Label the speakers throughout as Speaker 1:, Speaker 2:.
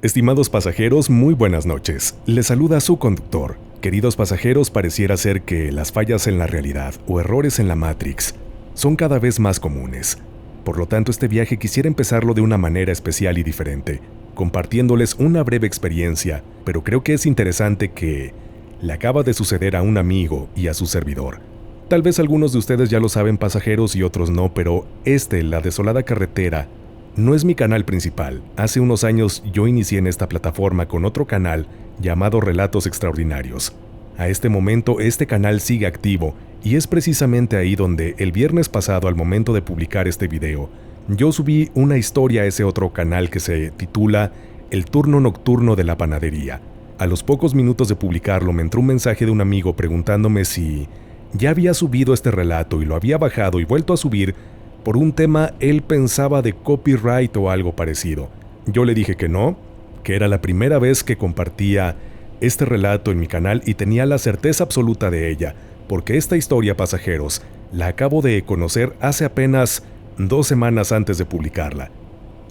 Speaker 1: Estimados pasajeros, muy buenas noches. Les saluda su conductor. Queridos pasajeros, pareciera ser que las fallas en la realidad o errores en la Matrix son cada vez más comunes. Por lo tanto, este viaje quisiera empezarlo de una manera especial y diferente, compartiéndoles una breve experiencia, pero creo que es interesante que le acaba de suceder a un amigo y a su servidor. Tal vez algunos de ustedes ya lo saben, pasajeros, y otros no, pero La Desolada Carretera, no es mi canal principal. Hace unos años yo inicié en esta plataforma con otro canal llamado Relatos Extraordinarios. A este momento este canal sigue activo y es precisamente ahí donde el viernes pasado, al momento de publicar este video, yo subí una historia a ese otro canal que se titula El turno nocturno de la panadería. A los pocos minutos de publicarlo me entró un mensaje de un amigo preguntándome si ya había subido este relato y lo había bajado y vuelto a subir por un tema él pensaba de copyright o algo parecido. Yo le dije que no, que era la primera vez que compartía este relato en mi canal y tenía la certeza absoluta de ella, porque esta historia, pasajeros, la acabo de conocer hace apenas 2 semanas antes de publicarla.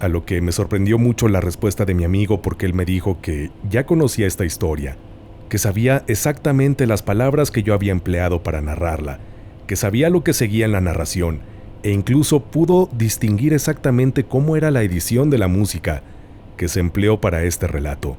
Speaker 1: A lo que me sorprendió mucho la respuesta de mi amigo, porque él me dijo que ya conocía esta historia, que sabía exactamente las palabras que yo había empleado para narrarla, que sabía lo que seguía en la narración, e incluso pudo distinguir exactamente cómo era la edición de la música que se empleó para este relato.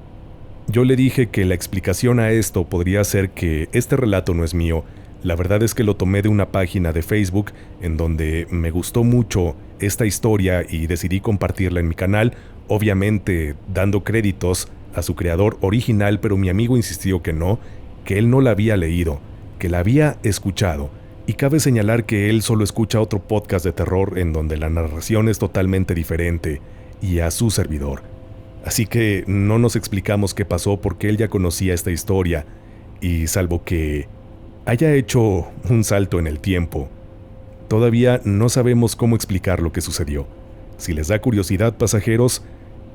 Speaker 1: Yo le dije que la explicación a esto podría ser que este relato no es mío. La verdad es que lo tomé de una página de Facebook en donde me gustó mucho esta historia y decidí compartirla en mi canal, obviamente dando créditos a su creador original, pero mi amigo insistió que no, que él no la había leído, que la había escuchado. Y cabe señalar que él solo escucha otro podcast de terror en donde la narración es totalmente diferente, y a su servidor. Así que no nos explicamos qué pasó porque él ya conocía esta historia, y salvo que haya hecho un salto en el tiempo, todavía no sabemos cómo explicar lo que sucedió. Si les da curiosidad, pasajeros,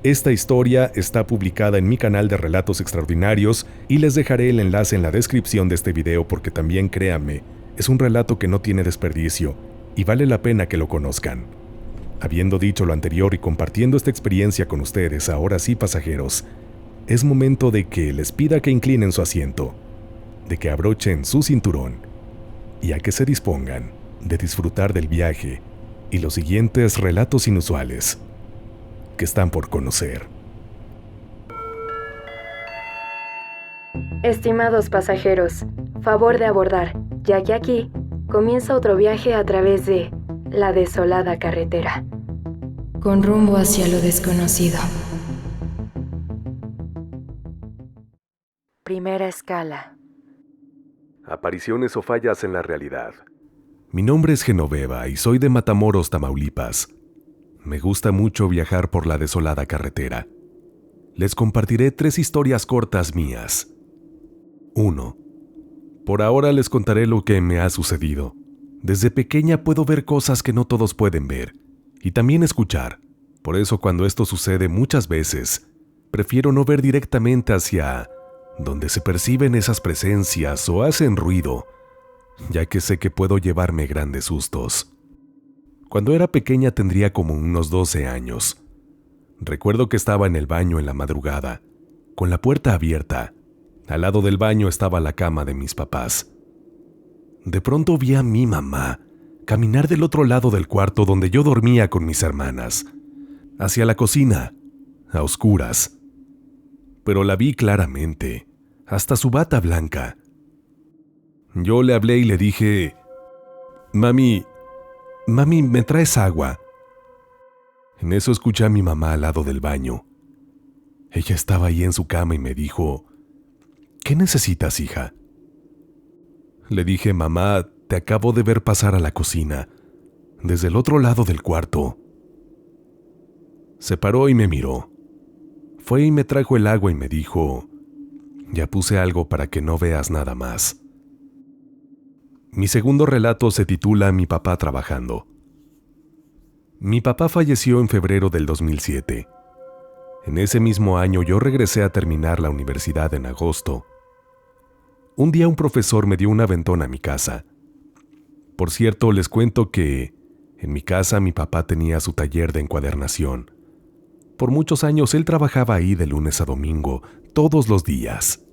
Speaker 1: esta historia está publicada en mi canal de Relatos Extraordinarios y les dejaré el enlace en la descripción de este video porque también, créanme, es un relato que no tiene desperdicio y vale la pena que lo conozcan. Habiendo dicho lo anterior y compartiendo esta experiencia con ustedes, ahora sí, pasajeros, es momento de que les pida que inclinen su asiento, de que abrochen su cinturón y a que se dispongan de disfrutar del viaje y los siguientes relatos inusuales que están por conocer.
Speaker 2: Estimados pasajeros, favor de abordar, ya que aquí comienza otro viaje a través de La Desolada Carretera, con rumbo hacia lo desconocido. Primera escala.
Speaker 1: Apariciones o fallas en la realidad. Mi nombre es Genoveva y soy de Matamoros, Tamaulipas. Me gusta mucho viajar por la desolada carretera. Les compartiré 3 historias cortas mías. 1. Por ahora les contaré lo que me ha sucedido. Desde pequeña puedo ver cosas que no todos pueden ver, y también escuchar. Por eso cuando esto sucede muchas veces, prefiero no ver directamente hacia donde se perciben esas presencias o hacen ruido, ya que sé que puedo llevarme grandes sustos. Cuando era pequeña tendría como unos 12 años. Recuerdo que estaba en el baño en la madrugada, con la puerta abierta. Al lado del baño estaba la cama de mis papás. De pronto vi a mi mamá caminar del otro lado del cuarto donde yo dormía con mis hermanas, hacia la cocina, a oscuras. Pero la vi claramente, hasta su bata blanca. Yo le hablé y le dije, Mami, ¿me traes agua? En eso escuché a mi mamá al lado del baño. Ella estaba ahí en su cama y me dijo, ¿qué necesitas, hija? Le dije, mamá, te acabo de ver pasar a la cocina, desde el otro lado del cuarto. Se paró y me miró. Fue y me trajo el agua y me dijo, ya puse algo para que no veas nada más. Mi segundo relato se titula Mi papá trabajando. Mi papá falleció en febrero del 2007. En ese mismo año yo regresé a terminar la universidad en agosto. Un día un profesor me dio un aventón a mi casa. Por cierto, les cuento que en mi casa mi papá tenía su taller de encuadernación. Por muchos años él trabajaba ahí de lunes a domingo, todos los días.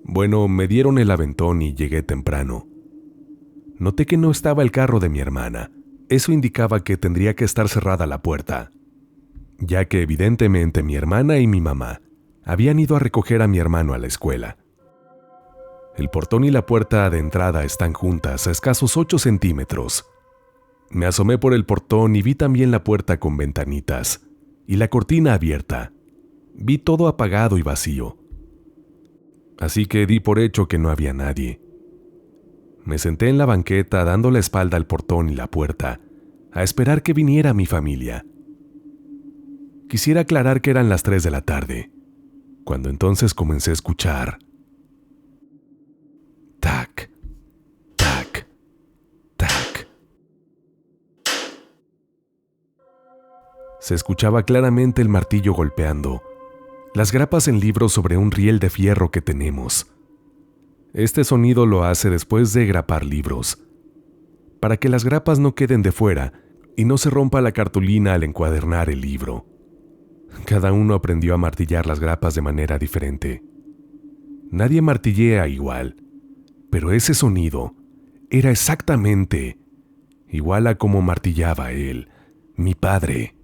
Speaker 1: Bueno, me dieron el aventón y llegué temprano. Noté que no estaba el carro de mi hermana. Eso indicaba que tendría que estar cerrada la puerta, ya que evidentemente mi hermana y mi mamá habían ido a recoger a mi hermano a la escuela. El portón y la puerta de entrada están juntas a escasos 8 centímetros. Me asomé por el portón y vi también la puerta con ventanitas y la cortina abierta. Vi todo apagado y vacío. Así que di por hecho que no había nadie. Me senté en la banqueta dando la espalda al portón y la puerta, a esperar que viniera mi familia. Quisiera aclarar que eran las 3 de la tarde, cuando entonces comencé a escuchar tac, tac, tac. Se escuchaba claramente el martillo golpeando las grapas en libros sobre un riel de fierro que tenemos. Este sonido lo hace después de grapar libros, para que las grapas no queden de fuera y no se rompa la cartulina al encuadernar el libro. Cada uno aprendió a martillar las grapas de manera diferente. Nadie martillea igual, pero ese sonido era exactamente igual a como martillaba él, mi padre.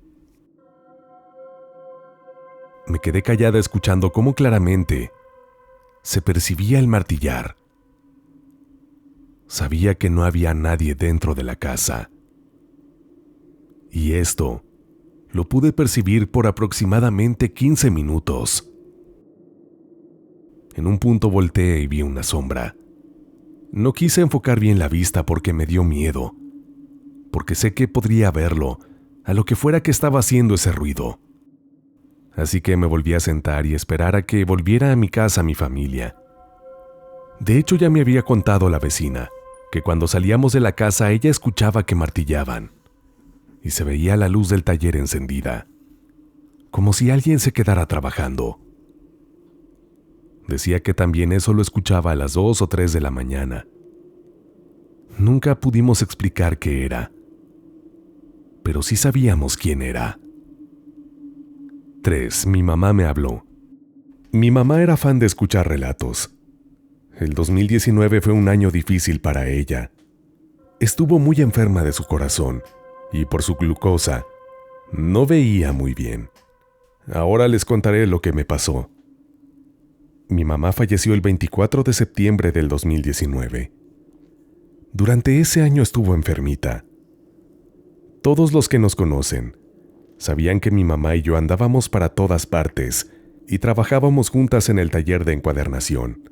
Speaker 1: Me quedé callada escuchando cómo claramente se percibía el martillar. Sabía que no había nadie dentro de la casa. Y esto lo pude percibir por aproximadamente 15 minutos. En un punto volteé y vi una sombra. No quise enfocar bien la vista porque me dio miedo, porque sé que podría verlo a lo que fuera que estaba haciendo ese ruido. Así que me volví a sentar y esperar a que volviera a mi casa mi familia. De hecho, ya me había contado la vecina que cuando salíamos de la casa ella escuchaba que martillaban y se veía la luz del taller encendida, como si alguien se quedara trabajando. Decía que también eso lo escuchaba a las 2 o 3 de la mañana. Nunca pudimos explicar qué era, pero sí sabíamos quién era. 3. Mi mamá me habló. Mi mamá era fan de escuchar relatos. El 2019 fue un año difícil para ella. Estuvo muy enferma de su corazón y por su glucosa no veía muy bien. Ahora les contaré lo que me pasó. Mi mamá falleció el 24 de septiembre del 2019. Durante ese año estuvo enfermita. Todos los que nos conocen sabían que mi mamá y yo andábamos para todas partes y trabajábamos juntas en el taller de encuadernación.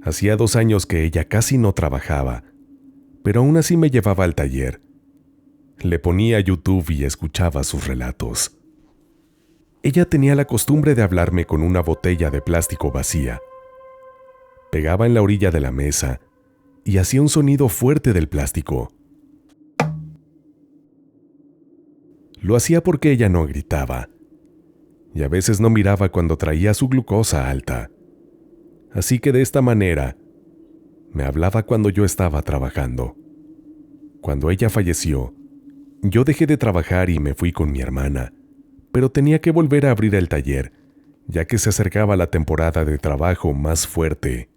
Speaker 1: Hacía 2 años que ella casi no trabajaba, pero aún así me llevaba al taller. Le ponía YouTube y escuchaba sus relatos. Ella tenía la costumbre de hablarme con una botella de plástico vacía. Pegaba en la orilla de la mesa y hacía un sonido fuerte del plástico. Lo hacía porque ella no gritaba, y a veces no miraba cuando traía su glucosa alta. Así que de esta manera, me hablaba cuando yo estaba trabajando. Cuando ella falleció, yo dejé de trabajar y me fui con mi hermana, pero tenía que volver a abrir el taller, ya que se acercaba la temporada de trabajo más fuerte.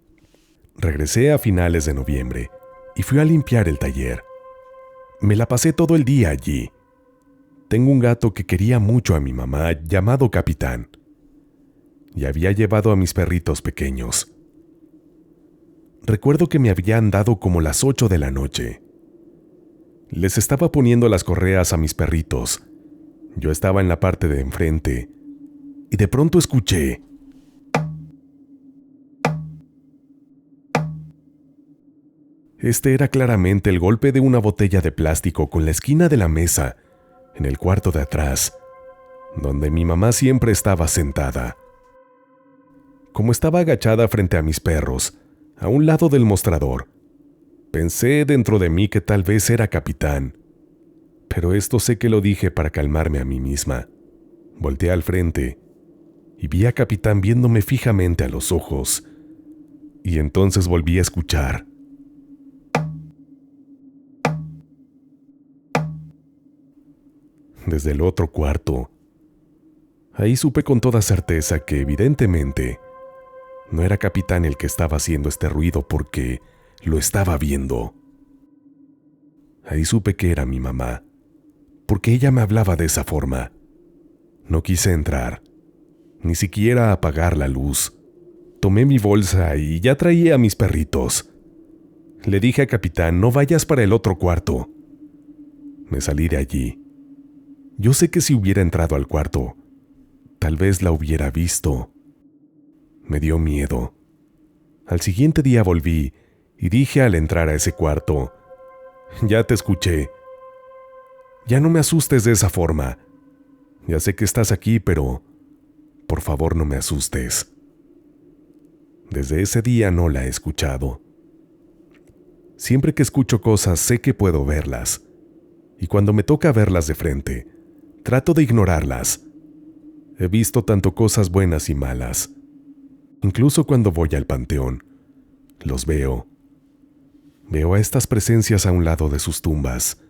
Speaker 1: Regresé a finales de noviembre y fui a limpiar el taller. Me la pasé todo el día allí. Tengo un gato que quería mucho a mi mamá, llamado Capitán, y había llevado a mis perritos pequeños. Recuerdo que me habían dado como las 8 de la noche. Les estaba poniendo las correas a mis perritos. Yo estaba en la parte de enfrente, y de pronto escuché. Este era claramente el golpe de una botella de plástico con la esquina de la mesa, en el cuarto de atrás, donde mi mamá siempre estaba sentada. Como estaba agachada frente a mis perros, a un lado del mostrador, pensé dentro de mí que tal vez era Capitán, pero esto sé que lo dije para calmarme a mí misma. Volteé al frente y vi a Capitán viéndome fijamente a los ojos, y entonces volví a escuchar. Desde el otro cuarto, Ahí supe con toda certeza que evidentemente no era Capitán el que estaba haciendo este ruido porque lo estaba viendo. Ahí supe que era mi mamá, porque ella me hablaba de esa forma. No quise entrar, ni siquiera apagar la luz. Tomé mi bolsa y ya traía a mis perritos. Le dije a Capitán, no vayas para el otro cuarto. Me salí de allí. Yo sé que si hubiera entrado al cuarto, tal vez la hubiera visto. Me dio miedo. Al siguiente día volví y dije al entrar a ese cuarto, ya te escuché. Ya no me asustes de esa forma. Ya sé que estás aquí, pero por favor no me asustes. Desde ese día no la he escuchado. Siempre que escucho cosas sé que puedo verlas, y cuando me toca verlas de frente, trato de ignorarlas. He visto tanto cosas buenas y malas. Incluso cuando voy al panteón, los veo. Veo a estas presencias a un lado de sus tumbas,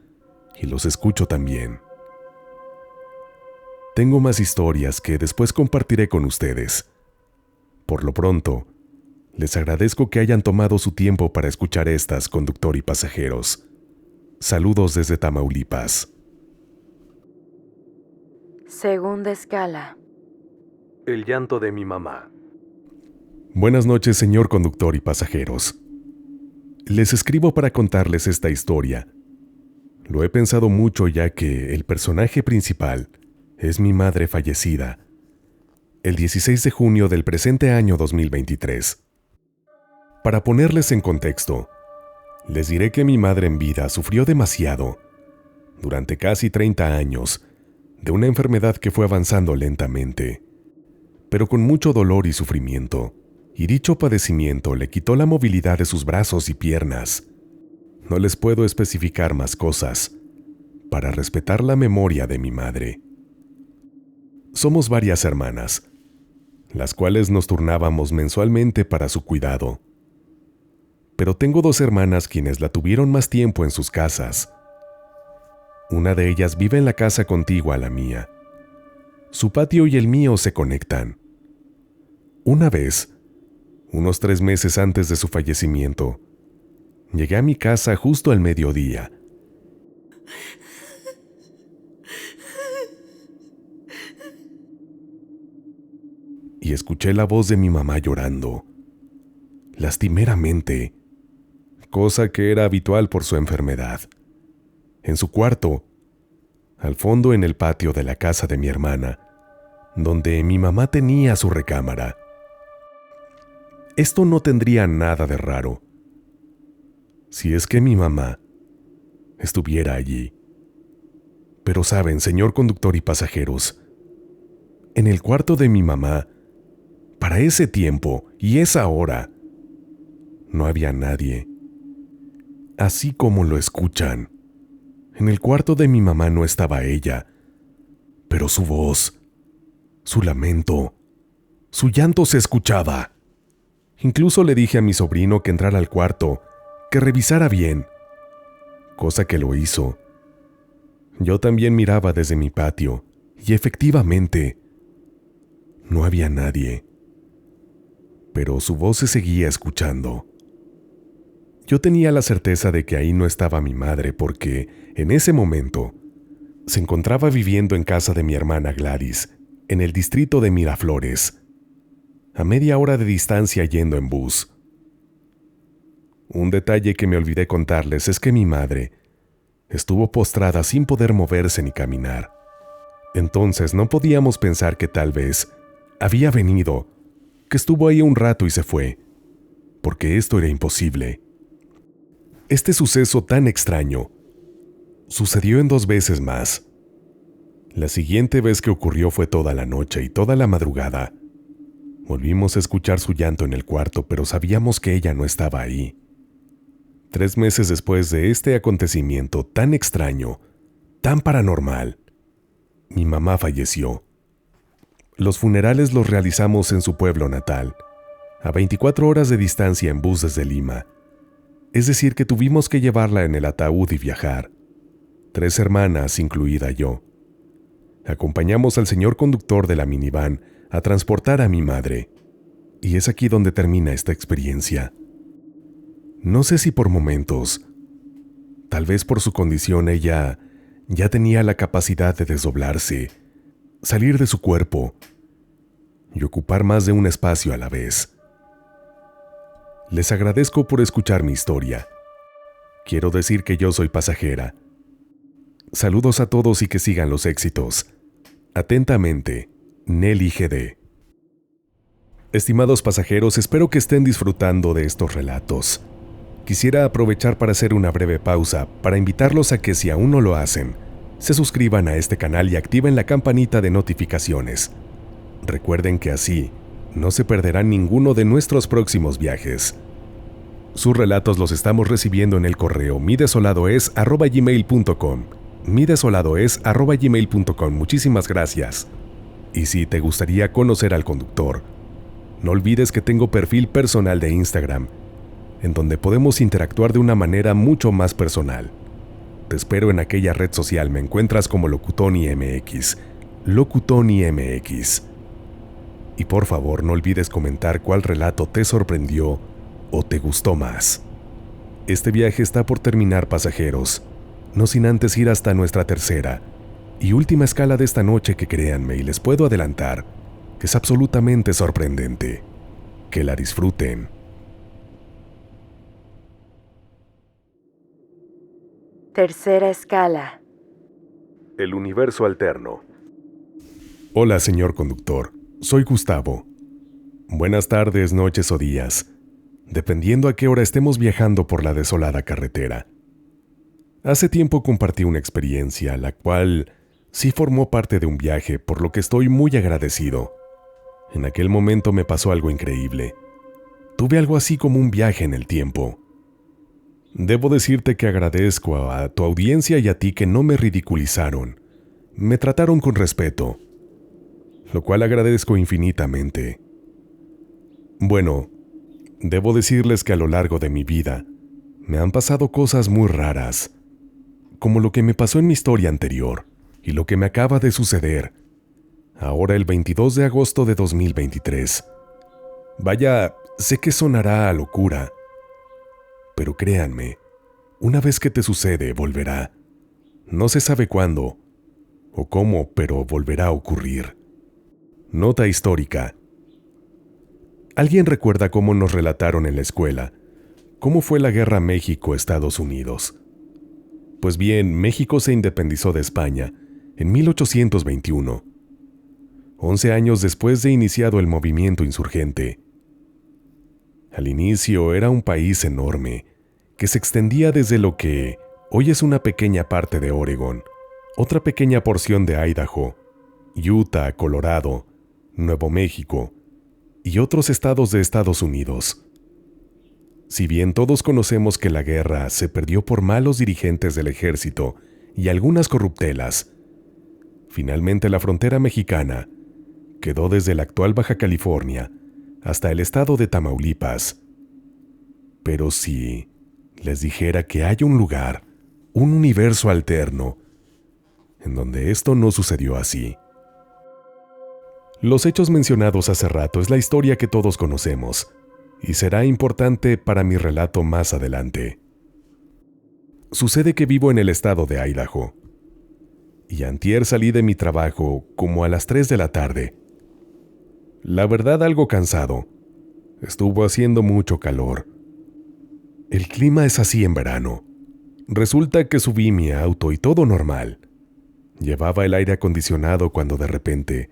Speaker 1: y los escucho también. Tengo más historias que después compartiré con ustedes. Por lo pronto, les agradezco que hayan tomado su tiempo para escuchar estas, conductor y pasajeros. Saludos desde Tamaulipas.
Speaker 2: Segunda escala.
Speaker 1: El llanto de mi mamá. Buenas noches, señor conductor y pasajeros. Les escribo para contarles esta historia. Lo he pensado mucho ya que el personaje principal es mi madre fallecida, el 16 de junio del presente año 2023. Para ponerles en contexto, les diré que mi madre en vida sufrió demasiado, durante casi 30 años, de una enfermedad que fue avanzando lentamente, pero con mucho dolor y sufrimiento, y dicho padecimiento le quitó la movilidad de sus brazos y piernas. No les puedo especificar más cosas, para respetar la memoria de mi madre. Somos varias hermanas, las cuales nos turnábamos mensualmente para su cuidado. Pero tengo 2 hermanas quienes la tuvieron más tiempo en sus casas. Una de ellas vive en la casa contigua a la mía. Su patio y el mío se conectan. Una vez, unos 3 meses antes de su fallecimiento, llegué a mi casa justo al mediodía. Y escuché la voz de mi mamá llorando, lastimeramente, cosa que era habitual por su enfermedad. En su cuarto, al fondo en el patio de la casa de mi hermana, donde mi mamá tenía su recámara. Esto no tendría nada de raro, si es que mi mamá estuviera allí. Pero saben, señor conductor y pasajeros, en el cuarto de mi mamá, para ese tiempo y esa hora, no había nadie. Así como lo escuchan, en el cuarto de mi mamá no estaba ella, pero su voz, su lamento, su llanto se escuchaba. Incluso le dije a mi sobrino que entrara al cuarto, que revisara bien, cosa que lo hizo. Yo también miraba desde mi patio, y efectivamente, no había nadie. Pero su voz se seguía escuchando. Yo tenía la certeza de que ahí no estaba mi madre porque, en ese momento, se encontraba viviendo en casa de mi hermana Gladys, en el distrito de Miraflores, a media hora de distancia yendo en bus. Un detalle que me olvidé contarles es que mi madre estuvo postrada sin poder moverse ni caminar. Entonces no podíamos pensar que tal vez había venido, que estuvo ahí un rato y se fue, porque esto era imposible. Este suceso tan extraño sucedió en 2 veces más. La siguiente vez que ocurrió fue toda la noche y toda la madrugada. Volvimos a escuchar su llanto en el cuarto, pero sabíamos que ella no estaba ahí. 3 meses después de este acontecimiento tan extraño, tan paranormal, mi mamá falleció. Los funerales los realizamos en su pueblo natal, a 24 horas de distancia en bus desde Lima. Es decir, que tuvimos que llevarla en el ataúd y viajar. 3 hermanas, incluida yo. Acompañamos al señor conductor de la minivan a transportar a mi madre. Y es aquí donde termina esta experiencia. No sé si por momentos, tal vez por su condición, ella ya tenía la capacidad de desdoblarse, salir de su cuerpo y ocupar más de un espacio a la vez. Les agradezco por escuchar mi historia. Quiero decir que yo soy pasajera. Saludos a todos y que sigan los éxitos. Atentamente, Nelly GD. Estimados pasajeros, espero que estén disfrutando de estos relatos. Quisiera aprovechar para hacer una breve pausa para invitarlos a que, si aún no lo hacen, se suscriban a este canal y activen la campanita de notificaciones. Recuerden que así no se perderán ninguno de nuestros próximos viajes. Sus relatos los estamos recibiendo en el correo midesoladoes@gmail.com. midesoladoes@gmail.com. Muchísimas gracias. Y si te gustaría conocer al conductor, no olvides que tengo perfil personal de Instagram, en donde podemos interactuar de una manera mucho más personal. Te espero en aquella red social, me encuentras como LocuTonyMX. LocuTonyMX. Y por favor, no olvides comentar cuál relato te sorprendió o te gustó más. Este viaje está por terminar, pasajeros, no sin antes ir hasta nuestra tercera y última escala de esta noche, que créanme y les puedo adelantar, es absolutamente sorprendente. Que la disfruten.
Speaker 2: Tercera escala.
Speaker 1: El universo alterno. Hola, señor conductor. Soy Gustavo. Buenas tardes, noches o días, dependiendo a qué hora estemos viajando por la desolada carretera. Hace tiempo compartí una experiencia, la cual sí formó parte de un viaje, por lo que estoy muy agradecido. En aquel momento me pasó algo increíble. Tuve algo así como un viaje en el tiempo. Debo decirte que agradezco a tu audiencia y a ti que no me ridiculizaron. Me trataron con respeto, lo cual agradezco infinitamente. Bueno, debo decirles que a lo largo de mi vida me han pasado cosas muy raras, como lo que me pasó en mi historia anterior y lo que me acaba de suceder ahora el 22 de agosto de 2023. Vaya, sé que sonará a locura, pero créanme, una vez que te sucede, volverá. No se sabe cuándo o cómo, pero volverá a ocurrir. Nota histórica. ¿Alguien recuerda cómo nos relataron en la escuela cómo fue la guerra México-Estados Unidos? Pues bien, México se independizó de España en 1821, 11 años después de iniciado el movimiento insurgente. Al inicio era un país enorme, que se extendía desde lo que hoy es una pequeña parte de Oregón, otra pequeña porción de Idaho, Utah, Colorado, Nuevo México y otros estados de Estados Unidos. Si bien todos conocemos que la guerra se perdió por malos dirigentes del ejército y algunas corruptelas, finalmente la frontera mexicana quedó desde la actual Baja California hasta el estado de Tamaulipas. Pero si les dijera que hay un lugar, un universo alterno, en donde esto no sucedió así. Los hechos mencionados hace rato es la historia que todos conocemos, y será importante para mi relato más adelante. Sucede que vivo en el estado de Idaho, y antier salí de mi trabajo como a las 3 de la tarde. La verdad, algo cansado. Estuvo haciendo mucho calor. El clima es así en verano. Resulta que subí mi auto y todo normal. Llevaba el aire acondicionado cuando de repente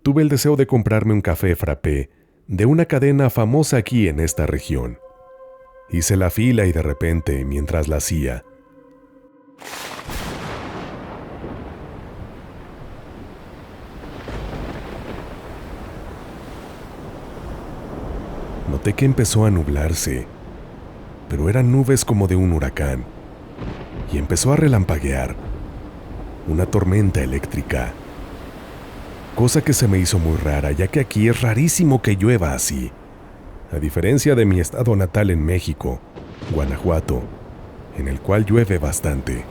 Speaker 1: tuve el deseo de comprarme un café frappé de una cadena famosa aquí en esta región. Hice la fila y de repente, mientras la hacía, noté que empezó a nublarse, pero eran nubes como de un huracán, y empezó a relampaguear, una tormenta eléctrica. Cosa que se me hizo muy rara, ya que aquí es rarísimo que llueva así, a diferencia de mi estado natal en México, Guanajuato, en el cual llueve bastante.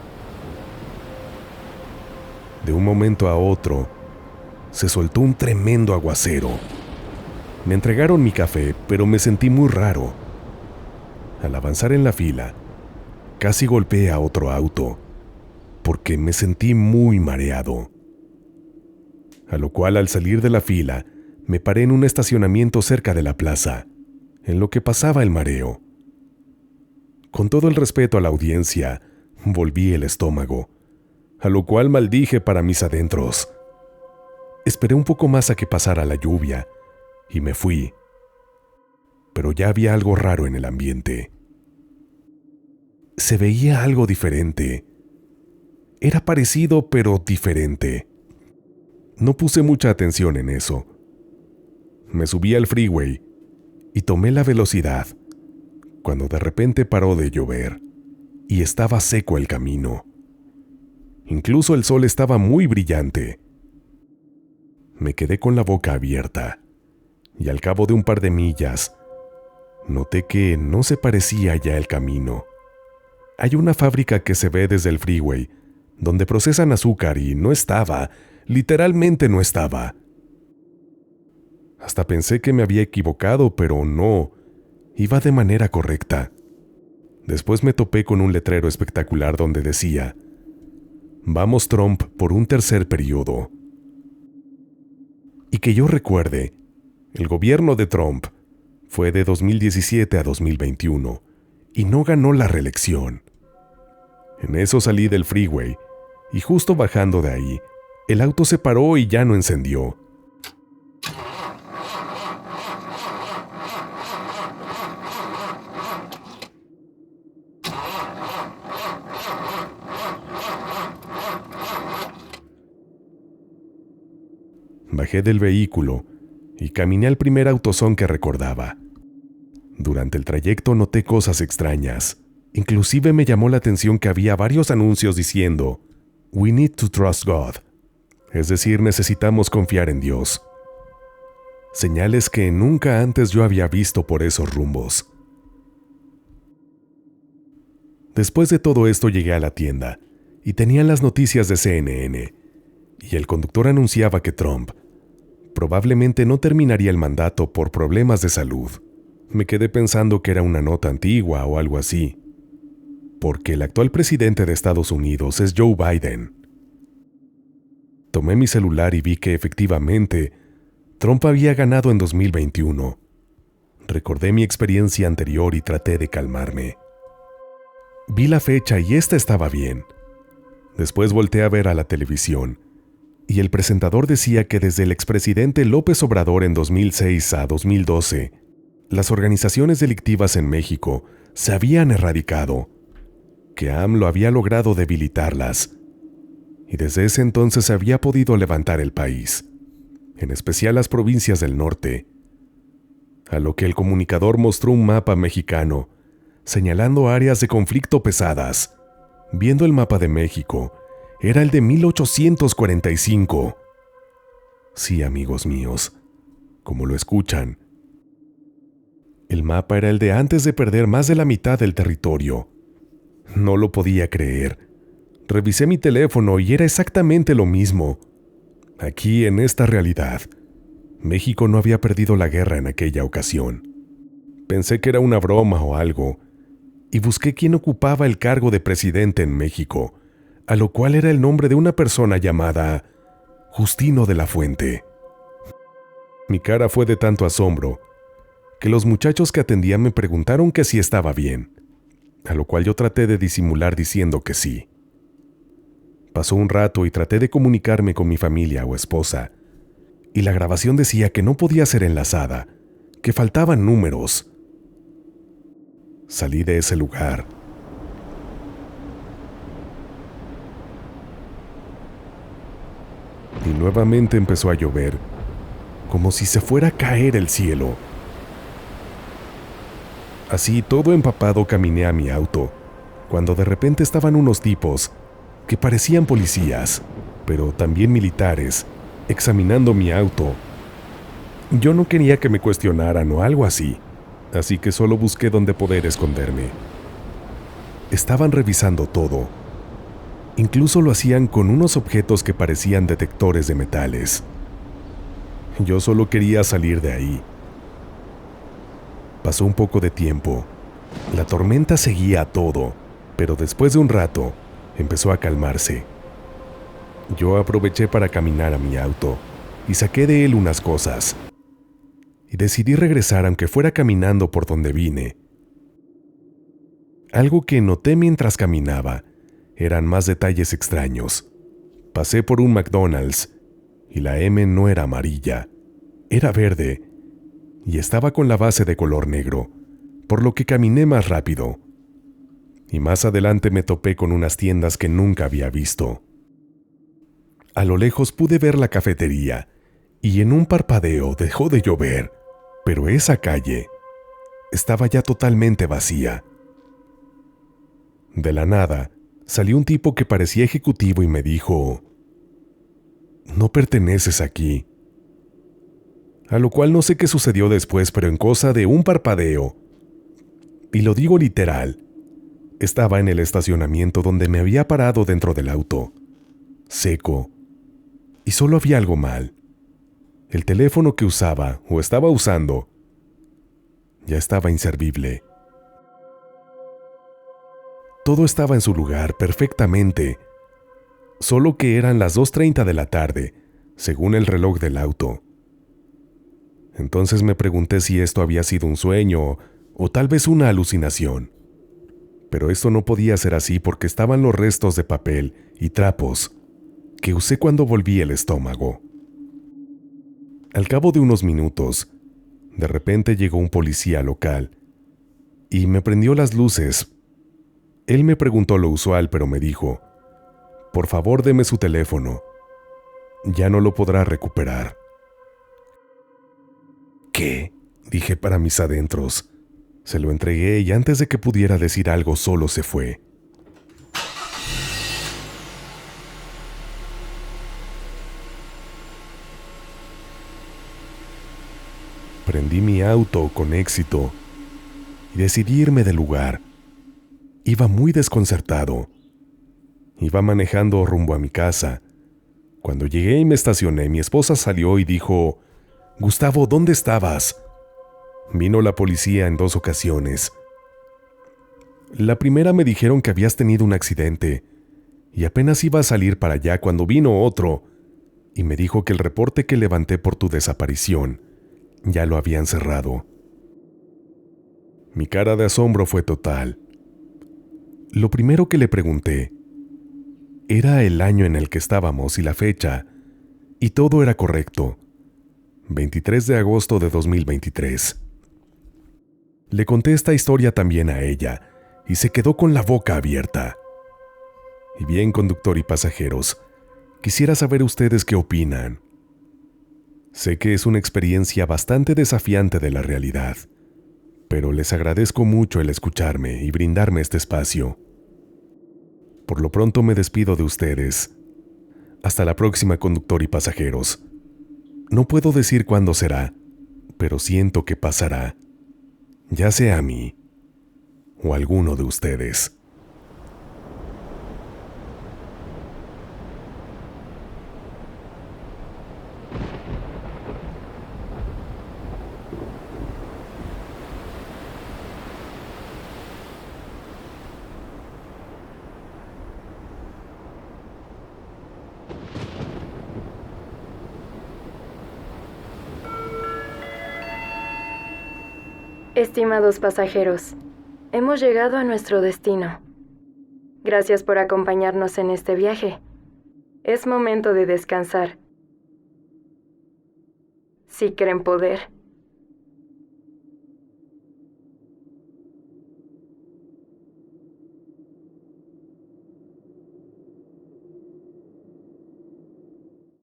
Speaker 1: De un momento a otro, se soltó un tremendo aguacero. Me entregaron mi café, pero me sentí muy raro. Al avanzar en la fila, casi golpeé a otro auto, porque me sentí muy mareado. A lo cual, al salir de la fila, me paré en un estacionamiento cerca de la plaza, en lo que pasaba el mareo. Con todo el respeto a la audiencia, volví el estómago, a lo cual maldije para mis adentros. Esperé un poco más a que pasara la lluvia y me fui. Pero ya había algo raro en el ambiente. Se veía algo diferente. Era parecido, pero diferente. No puse mucha atención en eso. Me subí al freeway y tomé la velocidad, cuando de repente paró de llover y estaba seco el camino. Incluso el sol estaba muy brillante. Me quedé con la boca abierta y al cabo de un par de millas, noté que no se parecía ya el camino. Hay una fábrica que se ve desde el freeway, donde procesan azúcar y no estaba, literalmente no estaba. Hasta pensé que me había equivocado, pero no, iba de manera correcta. Después me topé con un letrero espectacular donde decía: "Vamos Trump por un tercer periodo". Y que yo recuerde, el gobierno de Trump fue de 2017 a 2021 y no ganó la reelección. En eso salí del freeway y justo bajando de ahí, el auto se paró y ya no encendió. Bajé del vehículo y caminé al primer autosón que recordaba. Durante el trayecto noté cosas extrañas. Inclusive me llamó la atención que había varios anuncios diciendo "We need to trust God", es decir, necesitamos confiar en Dios. Señales que nunca antes yo había visto por esos rumbos. Después de todo esto llegué a la tienda y tenían las noticias de CNN y el conductor anunciaba que Trump probablemente no terminaría el mandato por problemas de salud. Me quedé pensando que era una nota antigua o algo así, porque el actual presidente de Estados Unidos es Joe Biden. Tomé mi celular y vi que efectivamente Trump había ganado en 2021. Recordé mi experiencia anterior y traté de calmarme. Vi la fecha y esta estaba bien. Después volteé a ver a la televisión y el presentador decía que desde el expresidente López Obrador en 2006 a 2012, las organizaciones delictivas en México se habían erradicado, que AMLO había logrado debilitarlas, y desde ese entonces se había podido levantar el país, en especial las provincias del norte, a lo que el comunicador mostró un mapa mexicano, señalando áreas de conflicto pesadas. Viendo el mapa de México, era el de 1845. Sí, amigos míos, como lo escuchan. El mapa era el de antes de perder más de la mitad del territorio. No lo podía creer. Revisé mi teléfono y era exactamente lo mismo. Aquí, en esta realidad, México no había perdido la guerra en aquella ocasión. Pensé que era una broma o algo, y busqué quién ocupaba el cargo de presidente en México, a lo cual era el nombre de una persona llamada Justino de la Fuente. Mi cara fue de tanto asombro que los muchachos que atendían me preguntaron que si estaba bien, a lo cual yo traté de disimular diciendo que sí. Pasó un rato y traté de comunicarme con mi familia o esposa, y la grabación decía que no podía ser enlazada, que faltaban números. Salí de ese lugar. Y nuevamente empezó a llover, como si se fuera a caer el cielo. Así, todo empapado, caminé a mi auto, cuando de repente estaban unos tipos que parecían policías, pero también militares, examinando mi auto. Yo no quería que me cuestionaran o algo así que solo busqué dónde poder esconderme. Estaban revisando todo, Incluso lo hacían con unos objetos que parecían detectores de metales. Yo solo quería salir de ahí. Pasó un poco de tiempo. La tormenta seguía a todo, pero después de un rato empezó a calmarse. Yo aproveché para caminar a mi auto y saqué de él unas cosas. Y decidí regresar aunque fuera caminando por donde vine. Algo que noté mientras caminaba eran más detalles extraños. Pasé por un McDonald's y la M no era amarilla, era verde y estaba con la base de color negro, por lo que caminé más rápido. Y más adelante me topé con unas tiendas que nunca había visto. A lo lejos pude ver la cafetería y en un parpadeo dejó de llover, pero esa calle estaba ya totalmente vacía. De la nada, salió un tipo que parecía ejecutivo y me dijo: «No perteneces aquí». A lo cual no sé qué sucedió después, pero en cosa de un parpadeo, y lo digo literal, estaba en el estacionamiento donde me había parado dentro del auto, seco, y solo había algo mal. El teléfono que usaba o estaba usando ya estaba inservible. Todo estaba en su lugar perfectamente, solo que eran las 2:30 de la tarde, según el reloj del auto. Entonces me pregunté si esto había sido un sueño o tal vez una alucinación. Pero esto no podía ser así porque estaban los restos de papel y trapos que usé cuando volví el estómago. Al cabo de unos minutos, de repente llegó un policía local y me prendió las luces. Él me preguntó lo usual, pero me dijo: «Por favor, deme su teléfono. Ya no lo podrá recuperar». «¿Qué?», dije para mis adentros. Se lo entregué y antes de que pudiera decir algo solo se fue. Prendí mi auto con éxito y decidí irme del lugar. Iba muy desconcertado. Iba manejando rumbo a mi casa. Cuando llegué y me estacioné, mi esposa salió y dijo: «Gustavo, ¿dónde estabas?». Vino la policía en 2 ocasiones. La primera me dijeron que habías tenido un accidente y apenas iba a salir para allá cuando vino otro y me dijo que el reporte que levanté por tu desaparición ya lo habían cerrado. Mi cara de asombro fue total. Lo primero que le pregunté era el año en el que estábamos y la fecha, y todo era correcto: 23 de agosto de 2023. Le conté esta historia también a ella, y se quedó con la boca abierta. Y bien, conductor y pasajeros, quisiera saber ustedes qué opinan. Sé que es una experiencia bastante desafiante de la realidad, pero les agradezco mucho el escucharme y brindarme este espacio. Por lo pronto me despido de ustedes. Hasta la próxima, conductor y pasajeros. No puedo decir cuándo será, pero siento que pasará, ya sea a mí o a alguno de ustedes.
Speaker 2: Estimados pasajeros, hemos llegado a nuestro destino. Gracias por acompañarnos en este viaje. Es momento de descansar. Si creen poder.